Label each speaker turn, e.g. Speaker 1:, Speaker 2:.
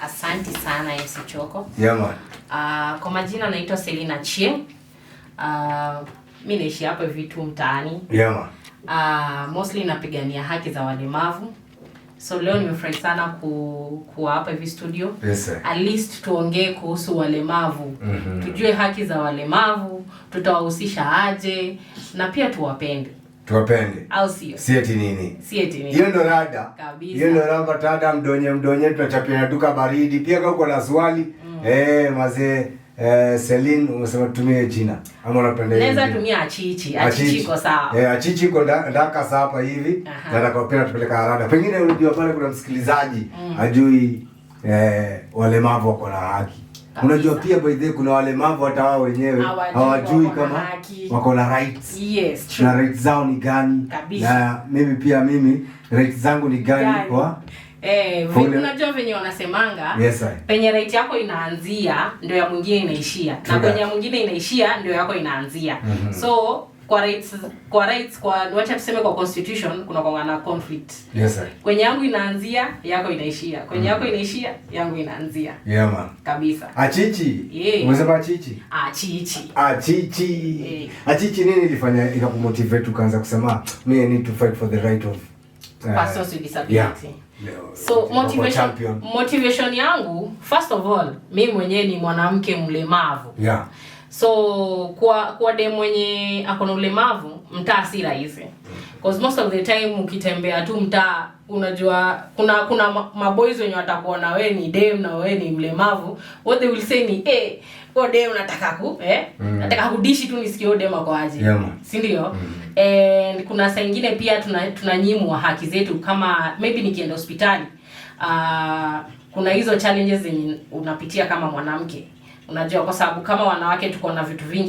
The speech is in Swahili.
Speaker 1: Asante sana MC Choko.
Speaker 2: Yeah man.
Speaker 1: Kwa majina naitwa Selina Chieng. Mimi naishi hapa vitu mtaani.
Speaker 2: Yeah man.
Speaker 1: Mostly napigania haki za walemavu. So leo nimefurahi sana kuwa hapa hivi studio.
Speaker 2: Yes sir.
Speaker 1: At least tuongee kuhusu walemavu. Tujue haki za walemavu, tutawahusisha aje na pia tuwapende.
Speaker 2: Tuwapende.
Speaker 1: Au sio?
Speaker 2: Si eti nini?
Speaker 1: Si eti nini?
Speaker 2: Hiyo ndo rada.
Speaker 1: Kabisa.
Speaker 2: Hiyo ndo rada tada mdonye tunachapia duka baridi. Pia kama uko na swali, mazee Celine unasema tumie jina. Ama unapenda hivi?
Speaker 1: Naweza tumia Achichi. Achichi iko sawa.
Speaker 2: Achichi iko ndaka saa hapa hivi. Nataka pia tupeleka harada. Pengine unajua pale kuna msikilizaji ajui walemavu wako na haki. Unajua pia by the kuna walemavu hata wao wenyewe hawajui kama wako na rights.
Speaker 1: Yes, true.
Speaker 2: Na rights zao ni gani?
Speaker 1: Kabisa.
Speaker 2: Na mimi rights zangu ni gani kwa
Speaker 1: unajua venye wanasemanga,
Speaker 2: yes,
Speaker 1: penye right yako inaanzia ndio ya mwingine inaishia. Na penye ya mwingine inaishia ndio yako inaanzia. So kwa rights wacha tuseme kwa constitution kuna kuangana conflict.
Speaker 2: Yes sir.
Speaker 1: Kwenye yangu inaanzia, yako inaishia. Kwenye yako inaishia, yangu inaanzia.
Speaker 2: Yeah man.
Speaker 1: Kabisa.
Speaker 2: Achichi.
Speaker 1: Yeah.
Speaker 2: Umesema Achichi?
Speaker 1: Achichi.
Speaker 2: Achichi. Achichi nini ilifanya ikakumotivate ukaanza kusema me I need to fight for the right of
Speaker 1: persons with disability.
Speaker 2: Yeah.
Speaker 1: So motivation yangu, first of all, mimi mwenyewe ni mwanamke mlemavu.
Speaker 2: Yeah.
Speaker 1: So kwa dem mwenye akona ulemavu, mtaa si rahisi. Because most of the time ukitembea tu mtaa, unajua kuna maboys wenye watakuona wewe ni dem na wewe ni mlemavu, what they will say ni kwa dem nataka nataka kudishi tu nisikie dem ako aje.
Speaker 2: Yeah,
Speaker 1: si ndio? And kuna saa nyingine pia tunanyimwa haki zetu, kama maybe nikienda hospitali kuna hizo challenges zenye unapitia kama mwanamke. Unajua kwa sababu kama wanawake tuko na vitu vingi